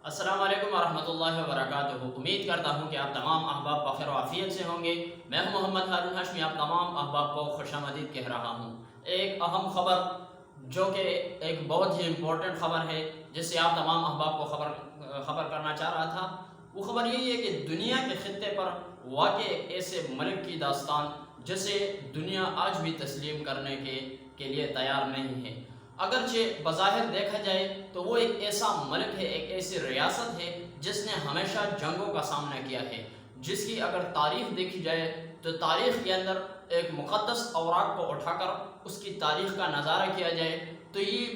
السلام علیکم ورحمۃ اللہ وبرکاتہ۔ امید کرتا ہوں کہ آپ تمام احباب بخیر و عافیت سے ہوں گے۔ میں ہوں محمد ہارون ہاشمی، آپ تمام احباب کو خوش آمدید کہہ رہا ہوں۔ ایک اہم خبر جو کہ ایک بہت ہی امپورٹنٹ خبر ہے، جس سے آپ تمام احباب کو خبر کرنا چاہ رہا تھا، وہ خبر یہی ہے کہ دنیا کے خطے پر واقع ایک ایسے ملک کی داستان جسے دنیا آج بھی تسلیم کرنے کے لیے تیار نہیں ہے۔ اگرچہ بظاہر دیکھا جائے تو وہ ایک ایسا ملک ہے، ایک ایسی ریاست ہے جس نے ہمیشہ جنگوں کا سامنا کیا ہے، جس کی اگر تاریخ دیکھی جائے تو تاریخ کے اندر ایک مقدس اوراق کو اٹھا کر اس کی تاریخ کا نظارہ کیا جائے تو یہ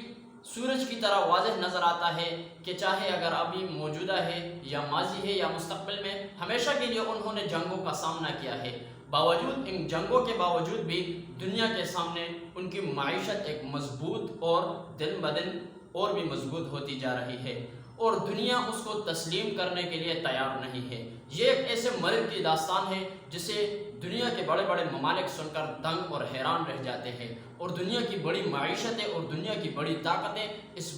سورج کی طرح واضح نظر آتا ہے کہ چاہے اگر ابھی موجودہ ہے یا ماضی ہے یا مستقبل میں، ہمیشہ کے لیے انہوں نے جنگوں کا سامنا کیا ہے۔ باوجود ان جنگوں کے باوجود بھی دنیا کے سامنے ان کی معیشت ایک مضبوط اور دن بدن اور بھی مضبوط ہوتی جا رہی ہے، اور دنیا اس کو تسلیم کرنے کے لیے تیار نہیں ہے۔ یہ ایک ایسے ملک کی داستان ہے جسے دنیا کے بڑے بڑے ممالک سن کر دنگ اور حیران رہ جاتے ہیں، اور دنیا کی بڑی معیشتیں اور دنیا کی بڑی طاقتیں اس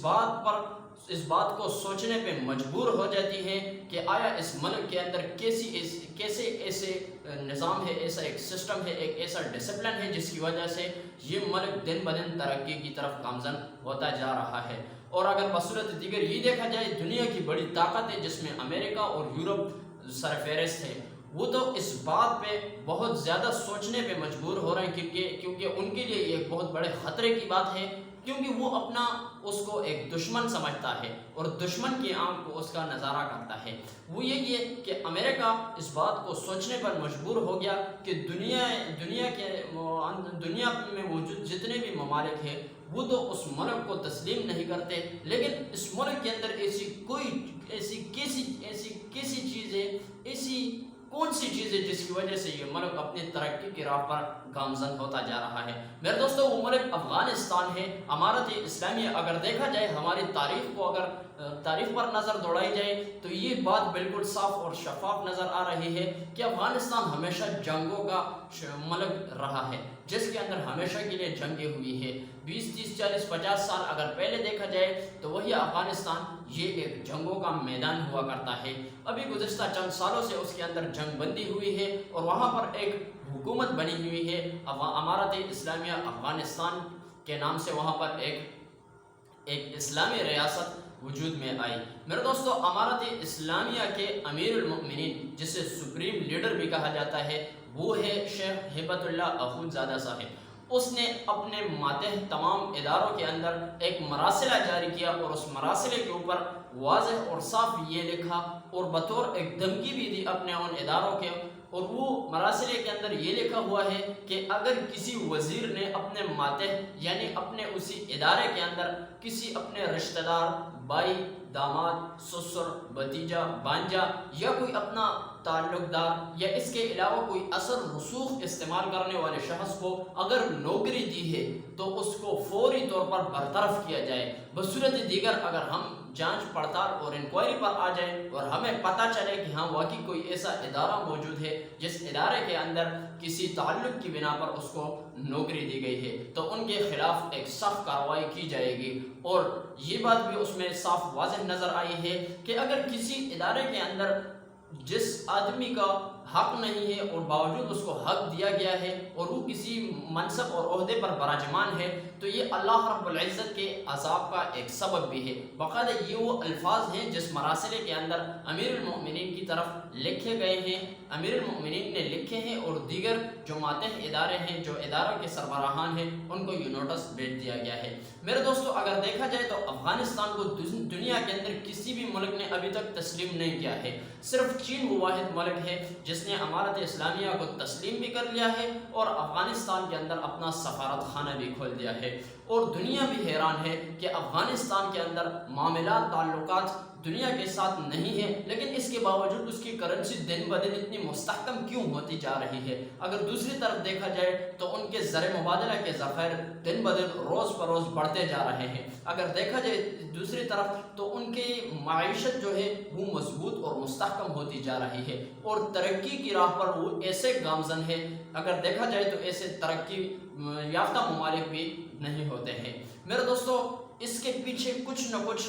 بات کو سوچنے پہ مجبور ہو جاتی ہیں کہ آیا اس ملک کے اندر کیسے ایسے نظام ہے، ایسا ایک سسٹم ہے، ایک ایسا ڈسپلن ہے جس کی وجہ سے یہ ملک دن بدن ترقی کی طرف گامزن ہوتا جا رہا ہے۔ اور اگر بصورت دیگر یہ دیکھا جائے، دنیا کی بڑی طاقتیں جس میں امریکہ اور یورپ سرفہرست ہے، وہ تو اس بات پہ بہت زیادہ سوچنے پہ مجبور ہو رہے ہیں، کیونکہ ان کے لیے یہ ایک بہت بڑے خطرے کی بات ہے، کیونکہ وہ اپنا اس کو ایک دشمن سمجھتا ہے اور دشمن کی آنکھ کو اس کا نظارہ کرتا ہے۔ وہ یہی ہے کہ امریکہ اس بات کو سوچنے پر مجبور ہو گیا کہ دنیا میں موجود جتنے بھی ممالک ہیں وہ تو اس ملک کو تسلیم نہیں کرتے، لیکن اس ملک کے اندر کیسی چیز ہے، ایسی کون سی چیز ہے جس کی وجہ سے یہ ملک اپنی ترقی کی راہ پر گامزن ہوتا جا رہا ہے۔ میرے دوستو، وہ ملک افغانستان ہے۔ امارت اسلامیہ اگر دیکھا جائے، ہماری تاریخ پر نظر دوڑائی جائے تو یہ بات بالکل صاف اور شفاف نظر آ رہی ہے کہ افغانستان ہمیشہ جنگوں کا ملک رہا ہے، جس کے اندر ہمیشہ کے لیے جنگیں ہوئی ہے۔ 20 30 40 50 سال اگر پہلے دیکھا جائے تو وہی افغانستان یہ ایک جنگوں کا میدان ہوا کرتا ہے۔ ابھی گزشتہ چند سالوں سے اس کے اندر جنگ بندی ہوئی ہے اور وہاں پر ایک حکومت بنی ہوئی ہے، امارت اسلامیہ افغانستان کے نام سے وہاں پر ایک اسلامی ریاست وجود میں آئی۔ میرے دوستو، امارت اسلامیہ کے امیر المؤمنین، جسے سپریم لیڈر بھی کہا جاتا ہے، وہ ہے شیخ ہبت اللہ اخونزادہ صاحب۔ اس نے اپنے ماتحت تمام اداروں کے اندر ایک مراسلہ جاری کیا اور اس مراسلے کے اوپر واضح اور صاف یہ لکھا اور بطور ایک دھمکی بھی دی اپنے ان اداروں کے، اور وہ مراسلے کے اندر یہ لکھا ہوا ہے کہ اگر کسی وزیر نے اپنے ماتحت یعنی اپنے اسی ادارے کے اندر کسی اپنے رشتہ دار، بھائی، داماد، سسر، بھتیجا، بانجا یا کوئی اپنا تعلق دار یا اس کے علاوہ کوئی اثر رسوخ استعمال کرنے والے شخص کو اگر نوکری دی ہے تو اس کو فوری طور پر برطرف کیا جائے۔ بصورت دیگر اگر ہم جانچ پڑتال اور انکوائری پر آ جائے اور ہمیں پتہ چلے کہ ہاں واقعی کوئی ایسا ادارہ موجود ہے جس ادارے کے اندر کسی تعلق کی بنا پر اس کو نوکری دی گئی ہے، تو ان کے خلاف ایک سخت کارروائی کی جائے گی۔ اور یہ بات بھی اس میں صاف واضح نظر آئی ہے کہ اگر کسی ادارے کے اندر جس آدمی کا حق نہیں ہے اور باوجود اس کو حق دیا گیا ہے اور وہ کسی منصب اور عہدے پر براجمان ہے، تو یہ اللہ رب العزت کے عذاب کا ایک سبب بھی ہے۔ باقاعدہ یہ وہ الفاظ ہیں جس مراسلے کے اندر امیر المؤمنین کی طرف لکھے گئے ہیں، امیر المؤمنین نے لکھے ہیں، اور دیگر جو ماتحت ادارے ہیں، جو اداروں کے سربراہان ہیں، ان کو یہ نوٹس بھیج دیا گیا ہے۔ میرے دوستو، اگر دیکھا جائے تو افغانستان کو دنیا کے اندر کسی بھی ملک نے ابھی تک تسلیم نہیں کیا ہے۔ صرف چین وہ واحد ملک ہے جس نے امارت اسلامیہ کو تسلیم بھی کر لیا ہے اور افغانستان کے اندر اپنا سفارت خانہ بھی کھول دیا ہے۔ اور دنیا بھی حیران ہے کہ افغانستان کے اندر معاملات، تعلقات دنیا کے ساتھ نہیں ہے، لیکن اس کے باوجود اس کی کرنسی دن بدن اتنی مستحکم کیوں ہوتی جا رہی ہے۔ اگر دوسری طرف دیکھا جائے تو ان کے زر مبادلہ کے ذخائر دن بدن روز بروز بڑھتے جا رہے ہیں۔ اگر دیکھا جائے دوسری طرف تو ان کی معیشت جو ہے وہ مضبوط اور مستحکم ہوتی جا رہی ہے، اور ترقی کی راہ پر وہ ایسے گامزن ہے، اگر دیکھا جائے تو ایسے ترقی یافتہ ممالک بھی نہیں ہوتے ہیں۔ میرے دوستو، اس کے پیچھے کچھ نہ کچھ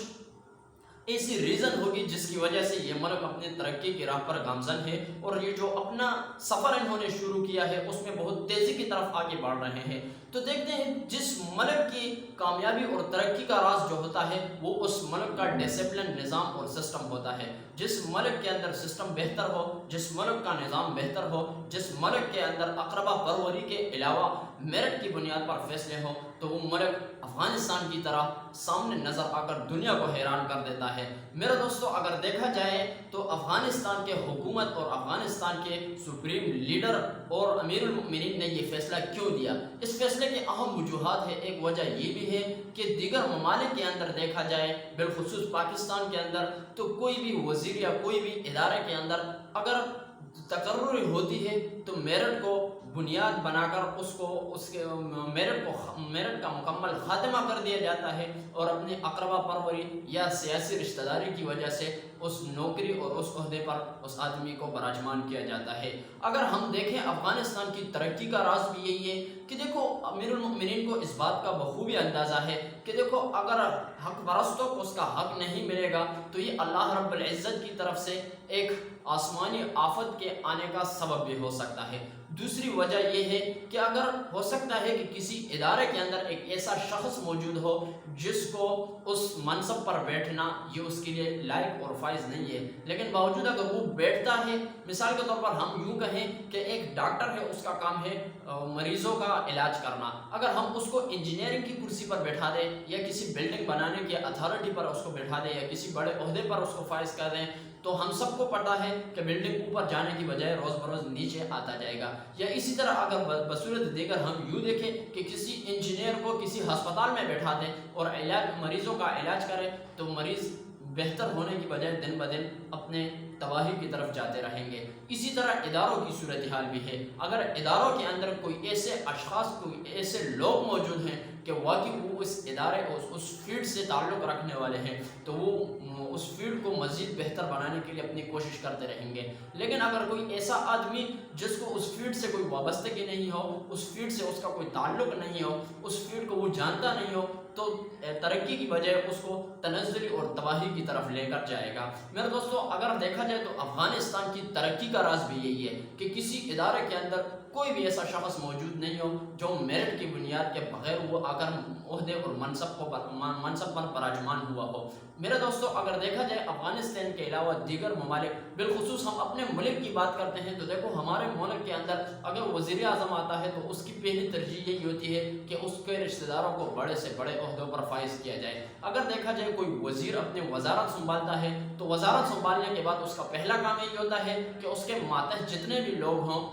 ایسی ریزن ہوگی جس کی وجہ سے یہ ملک اپنے ترقی کی راہ پر گامزن ہے، اور یہ جو اپنا سفر انہوں نے شروع کیا ہے اس میں بہت تیزی کی طرف آگے بڑھ رہے ہیں۔ تو دیکھتے ہیں جس ملک کی کامیابی اور ترقی کا راز جو ہوتا ہے وہ اس ملک کا ڈسپلن، نظام اور سسٹم ہوتا ہے۔ جس ملک کے اندر سسٹم بہتر ہو، جس ملک کا نظام بہتر ہو، جس ملک کے اندر اقربا پروری کے علاوہ میرٹ کی بنیاد پر فیصلے ہوں، تو وہ ملک افغانستان کی طرح سامنے نظر آ کر دنیا کو حیران کر دیتا ہے۔ میرے دوستو، اگر دیکھا جائے تو افغانستان کے حکومت اور افغانستان کے سپریم لیڈر اور امیر المؤمنین نے یہ فیصلہ کیوں دیا؟ اس فیصلے کے اہم وجوہات ہیں۔ ایک وجہ یہ بھی ہے کہ دیگر ممالک کے اندر دیکھا جائے، بالخصوص پاکستان کے اندر، تو کوئی بھی وزیر یا کوئی بھی ادارے کے اندر اگر تقرری ہوتی ہے تو میرٹ کو بنیاد بنا کر اس کے میرٹ کا مکمل خاتمہ کر دیا جاتا ہے، اور اپنی اقربا پروری یا سیاسی رشتہ داری کی وجہ سے اس نوکری اور اس عہدے پر اس آدمی کو براجمان کیا جاتا ہے۔ اگر ہم دیکھیں افغانستان کی ترقی کا راز بھی یہی ہے کہ دیکھو امیر المؤمنین کو اس بات کا بخوبی اندازہ ہے کہ دیکھو اگر حق پرستوں کو اس کا حق نہیں ملے گا تو یہ اللہ رب العزت کی طرف سے ایک آسمانی آفت کے آنے کا سبب بھی ہو سکتا ہے۔ دوسری وجہ یہ ہے کہ اگر ہو سکتا ہے کہ کسی ادارے کے اندر ایک ایسا شخص موجود ہو جس کو اس منصب پر بیٹھنا یہ اس کے لیے لائق اور فائز نہیں ہے، لیکن باوجود اگر وہ بیٹھتا ہے، مثال کے طور پر ہم یوں کہیں کہ ایک ڈاکٹر ہے، اس کا کام ہے مریضوں کا علاج کرنا، اگر ہم اس کو انجینئرنگ کی کرسی پر بیٹھا دیں یا کسی بلڈنگ بنانے کی اتھارٹی پر اس کو بیٹھا دیں یا کسی بڑے عہدے پر اس کو فائز کر دیں، تو ہم سب کو پتہ ہے کہ بلڈنگ اوپر جانے کی بجائے روز بروز نیچے آتا جائے گا۔ یا اسی طرح اگر بصورت دیگر ہم یوں دیکھیں کہ کسی انجینئر کو کسی ہسپتال میں بیٹھا دیں اور مریضوں کا علاج کرے، تو مریض بہتر ہونے کی بجائے دن بدن اپنے تباہی کی طرف جاتے رہیں گے۔ اسی طرح اداروں کی صورتحال بھی ہے۔ اگر اداروں کے اندر کوئی ایسے اشخاص، کوئی ایسے لوگ موجود ہیں کہ واقعی وہ اس ادارے اس فیلڈ سے تعلق رکھنے والے ہیں، تو وہ اس فیلڈ کو مزید بہتر بنانے کے لیے اپنی کوشش کرتے رہیں گے۔ لیکن اگر کوئی ایسا آدمی جس کو اس فیلڈ سے کوئی وابستگی نہیں ہو، اس فیلڈ سے اس کا کوئی تعلق نہیں ہو، اس فیلڈ کو وہ جانتا نہیں ہو، تو ترقی کی بجائے اس کو تنزلی اور تباہی کی طرف لے کر جائے گا۔ میرے دوستو، اگر دیکھا جائے تو افغانستان کی ترقی کا راز بھی یہی ہے کہ کسی ادارے کے اندر کوئی بھی ایسا شخص موجود نہیں ہو جو میرٹ کی بنیاد کے بغیر وہ آ کر عہدے اور منصب پر براجمان ہوا ہو۔ میرے دوستو، اگر دیکھا جائے افغانستان کے علاوہ دیگر ممالک، بالخصوص ہم اپنے ملک کی بات کرتے ہیں، تو دیکھو ہمارے ملک کے اندر اگر وزیر اعظم آتا ہے تو اس کی پہلی ترجیح یہی ہوتی ہے کہ اس کے رشتہ داروں کو بڑے سے بڑے عہدوں پر فائز کیا جائے۔ اگر دیکھا جائے کوئی وزیر اپنی وزارت سنبھالتا ہے تو وزارت سنبھالنے کے بعد اس کا پہلا کام یہی ہوتا ہے کہ اس کے ماتحت جتنے بھی لوگ ہوں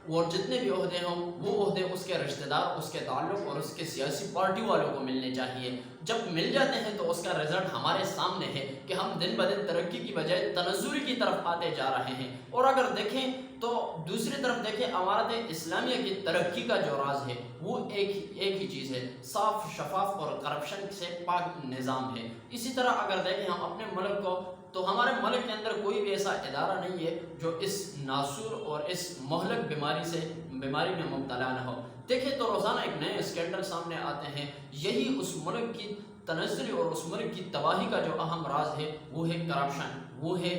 اور جتنے بھی عہدے ہوں، وہ عہدے اس کے رشتہ دار، اس کے تعلق اور اس کے سیاسی پارٹی والوں کو ملنے چاہیے۔ جب مل جاتے ہیں تو اس کا رزلٹ ہمارے سامنے ہے کہ ہم دن بدن ترقی کی بجائے تنزلی کی طرف آتے جا رہے ہیں۔ اور اگر دیکھیں تو دوسری طرف دیکھیں، امارت اسلامیہ کی ترقی کا جو راز ہے وہ ایک ہی چیز ہے، صاف، شفاف اور کرپشن سے پاک نظام ہے۔ اسی طرح اگر دیکھیں ہم اپنے ملک کو، تو ہمارے ملک کے اندر کوئی بھی ایسا ادارہ نہیں ہے جو اس ناسور اور اس مہلک بیماری میں مبتلا نہ ہو۔ دیکھیں تو روزانہ ایک نئے اسکینڈل سامنے آتے ہیں۔ یہی اس ملک کی تنزلی اور اس ملک کی تباہی کا جو اہم راز ہے وہ ہے کرپشن، وہ ہے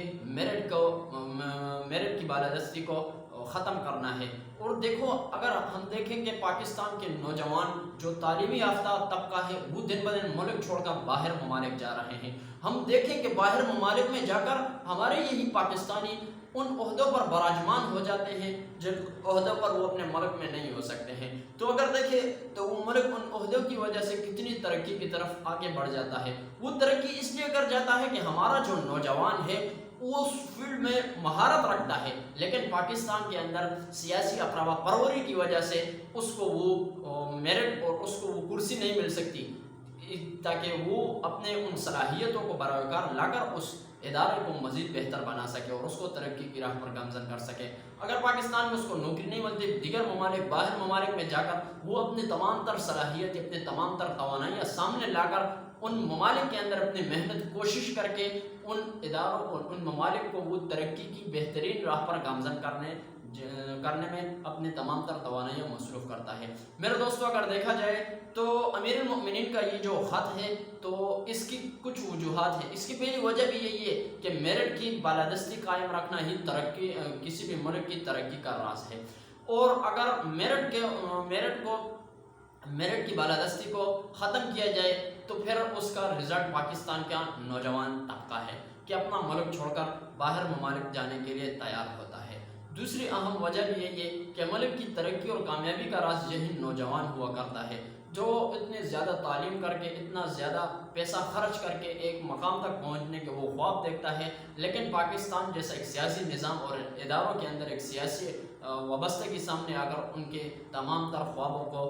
میرٹ کی بالادستی کو ختم کرنا ہے۔ اور دیکھو اگر ہم دیکھیں کہ پاکستان کے نوجوان جو تعلیمی یافتہ طبقہ ہے وہ دن بدن ملک چھوڑ کر باہر ممالک جا رہے ہیں۔ ہم دیکھیں کہ باہر ممالک میں جا کر ہمارے یہی پاکستانی ان عہدوں پر براجمان ہو جاتے ہیں جن عہدوں پر وہ اپنے ملک میں نہیں ہو سکتے ہیں۔ تو اگر دیکھیں تو وہ ملک ان عہدوں کی وجہ سے کتنی ترقی کی طرف آگے بڑھ جاتا ہے۔ وہ ترقی اس لیے کر جاتا ہے کہ ہمارا جو نوجوان ہے وہ اس فیلڈ میں مہارت رکھتا ہے، لیکن پاکستان کے اندر سیاسی اقربا پروری کی وجہ سے اس کو وہ میرٹ اور اس کو وہ کرسی نہیں مل سکتی تاکہ وہ اپنے ان صلاحیتوں کو بروکار لا کر اس ادارے کو مزید بہتر بنا سکے اور اس کو ترقی کی راہ پر گامزن کر سکے۔ اگر پاکستان میں اس کو نوکری نہیں ملتی، دیگر ممالک، باہر ممالک میں جا کر وہ اپنی تمام تر صلاحیت، اپنے تمام تر توانائیاں سامنے لا کر ان ممالک کے اندر اپنی محنت کوشش کر کے ان اداروں اور ان ممالک کو وہ ترقی کی بہترین راہ پر گامزن کرنے کرنے میں اپنے تمام تر توانائیاں مصروف کرتا ہے۔ میرے دوستو اگر دیکھا جائے تو امیر المؤمنین کا یہ جو خط ہے تو اس کی کچھ وجوہات ہیں۔ اس کی پہلی وجہ بھی یہی ہے کہ میرٹ کی بالادستی قائم رکھنا ہی ترقی کسی بھی ملک کی ترقی کا راز ہے، اور اگر میرٹ کی بالادستی کو ختم کیا جائے تو پھر اس کا رزلٹ پاکستان کا نوجوان طبقہ ہے کہ اپنا ملک چھوڑ کر باہر ممالک جانے کے لیے تیار ہوتا ہے۔ دوسری اہم وجہ بھی یہی ہے کہ ملک کی ترقی اور کامیابی کا راز یہی نوجوان ہوا کرتا ہے جو اتنے زیادہ تعلیم کر کے، اتنا زیادہ پیسہ خرچ کر کے ایک مقام تک پہنچنے کے وہ خواب دیکھتا ہے، لیکن پاکستان جیسا ایک سیاسی نظام اور اداروں کے اندر ایک سیاسی وابستگی سامنے آ کر ان کے تمام تر خوابوں کو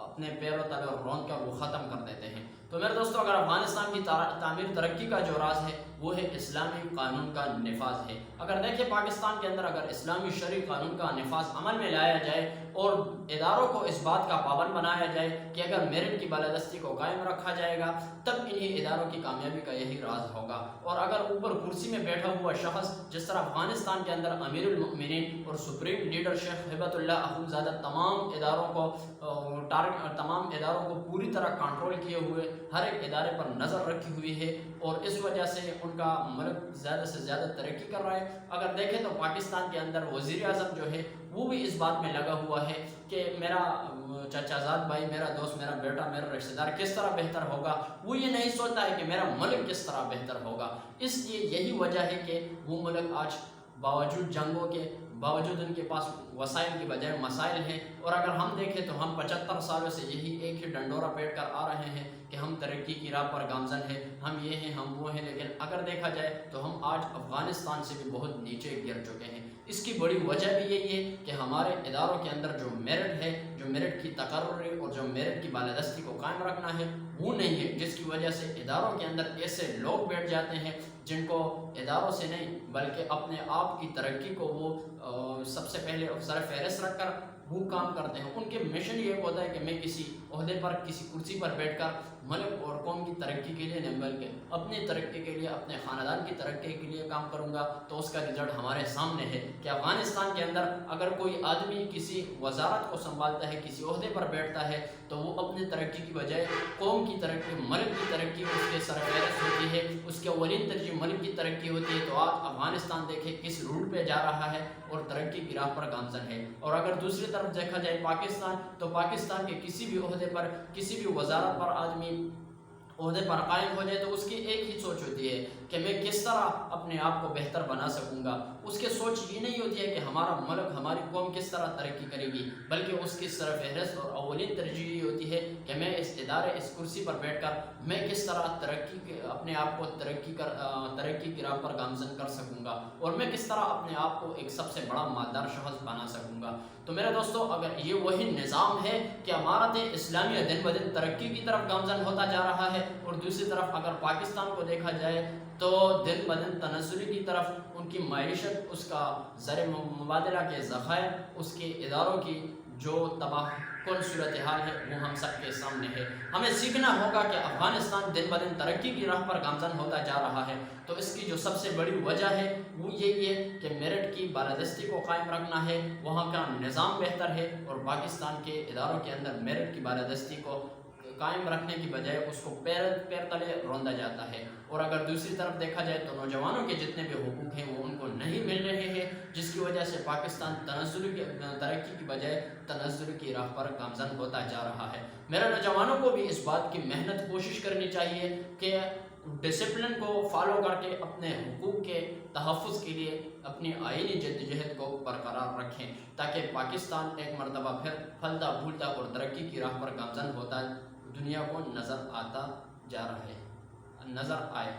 اپنے پیروں تلے اور رون کر وہ ختم کر دیتے ہیں۔ تو میرے دوستو اگر افغانستان کی تعمیر ترقی کا جو راز ہے وہ ہے اسلامی قانون کا نفاذ ہے۔ اگر دیکھیں پاکستان کے اندر اگر اسلامی شرعی قانون کا نفاذ عمل میں لایا جائے اور اداروں کو اس بات کا پابند بنایا جائے کہ اگر میرٹ کی بالادستی کو قائم رکھا جائے گا تب انہی اداروں کی کامیابی کا یہی راز ہوگا، اور اگر اوپر کرسی میں بیٹھا ہوا شخص جس طرح افغانستان کے اندر امیر المؤمنین اور سپریم لیڈر شیخ ہیبت اللہ اخونزادہ تمام اداروں کو پوری طرح کنٹرول کیے ہوئے ہر ایک ادارے پر نظر رکھی ہوئی ہے، اور اس وجہ سے ان کا ملک زیادہ سے زیادہ ترقی کر رہا ہے۔ اگر دیکھیں تو پاکستان کے اندر وزیر اعظم جو ہے وہ بھی اس بات میں لگا ہوا ہے کہ میرا چچا زاد بھائی، میرا دوست، میرا بیٹا، میرا رشتہ دار کس طرح بہتر ہوگا، وہ یہ نہیں سوچتا ہے کہ میرا ملک کس طرح بہتر ہوگا۔ اس لیے یہی وجہ ہے کہ وہ ملک آج باوجود جنگوں کے، باوجود ان کے پاس وسائل کی بجائے مسائل ہیں، اور اگر ہم دیکھیں تو ہم 75 سالوں سے یہی ایک ہی ڈنڈورا پیٹ کر آ رہے ہیں کہ ہم ترقی کی راہ پر گامزن ہیں، ہم یہ ہیں، ہم وہ ہیں، لیکن اگر دیکھا جائے تو ہم آج افغانستان سے بھی بہت نیچے گر چکے ہیں۔ اس کی بڑی وجہ بھی یہی ہے کہ ہمارے اداروں کے اندر جو میرٹ ہے، جو میرٹ کی تقرری اور جو میرٹ کی بالادستی کو قائم رکھنا ہے وہ نہیں ہے، جس کی وجہ سے اداروں کے اندر ایسے لوگ بیٹھ جاتے ہیں جن کو اداروں سے نہیں بلکہ اپنے آپ کی ترقی کو وہ سب سے پہلے سر فہرست رکھ کر وہ کام کرتے ہیں۔ ان کے مشن یہ ہوتا ہے کہ میں کسی عہدے پر، کسی کرسی پر بیٹھ کر ملک اور قوم کی ترقی کے لیے نہیں بلکہ اپنی ترقی کے لیے، اپنے خاندان کی ترقی کے لیے کام کروں گا۔ تو اس کا رزلٹ ہمارے سامنے ہے کہ افغانستان کے اندر اگر کوئی آدمی کسی وزارت کو سنبھالتا ہے، کسی عہدے پر بیٹھتا ہے تو وہ اپنی ترقی کی بجائے قوم کی ترقی، ملک کی ترقی اس کے سرفہرست ہوتی ہے، اس کے اولین ترجیح ملک کی ترقی ہوتی ہے۔ تو آج افغانستان دیکھیں کس روٹ پہ جا رہا ہے اور ترقی کی راہ پر گامزن ہے۔ اور اگر دوسری طرف دیکھا جائے پاکستان، تو پاکستان کے کسی بھی عہدے پر، کسی بھی وزارت پر آدمی عہدے پر قائم ہو جائے تو اس کی ایک ہی سوچ ہوتی ہے کہ میں کس طرح اپنے آپ کو بہتر بنا سکوں گا۔ اس کے سوچ یہ نہیں ہوتی ہے کہ ہمارا ملک، ہماری قوم کس طرح ترقی کرے گی، بلکہ اس کی سرفہرست اور اولین ترجیح یہ ہوتی ہے کہ میں اس ادارے، اس کرسی پر بیٹھ کر میں کس طرح اپنے آپ کو ترقی کی راہ پر گامزن کر سکوں گا، اور میں کس طرح اپنے آپ کو ایک سب سے بڑا مالدار شخص بنا سکوں گا۔ تو میرے دوستو اگر یہ وہی نظام ہے کہ امارت اسلامیہ دن بدن ترقی کی طرف گامزن ہوتا جا رہا ہے، اور دوسری طرف اگر پاکستان کو دیکھا جائے تو دن بدن تنزلی کی طرف، ان کی معیشت، اس کا زر مبادلہ کے ذخائر، اس کے اداروں کی جو تباہ کن صورتحال ہے وہ ہم سب کے سامنے ہے۔ ہمیں سیکھنا ہوگا کہ افغانستان دن بدن ترقی کی راہ پر گامزن ہوتا جا رہا ہے، تو اس کی جو سب سے بڑی وجہ ہے وہ یہی ہے کہ میرٹ کی بالادستی کو قائم رکھنا ہے، وہاں کا نظام بہتر ہے، اور پاکستان کے اداروں کے اندر میرٹ کی بالادستی کو قائم رکھنے کی بجائے اس کو پیر تلے روندا جاتا ہے۔ اور اگر دوسری طرف دیکھا جائے تو نوجوانوں کے جتنے بھی حقوق ہیں وہ ان کو نہیں مل رہے ہیں، جس کی وجہ سے پاکستان ترقی کی بجائے تنزل کی راہ پر گامزن ہوتا جا رہا ہے۔ میرے نوجوانوں کو بھی اس بات کی محنت کوشش کرنی چاہیے کہ ڈسپلن کو فالو کر کے اپنے حقوق کے تحفظ کے لیے اپنی آئینی جدوجہد کو برقرار رکھیں، تاکہ پاکستان ایک مرتبہ پھر پھلتا پھولتا اور ترقی کی راہ پر گامزن ہوتا دنیا کو نظر آئے۔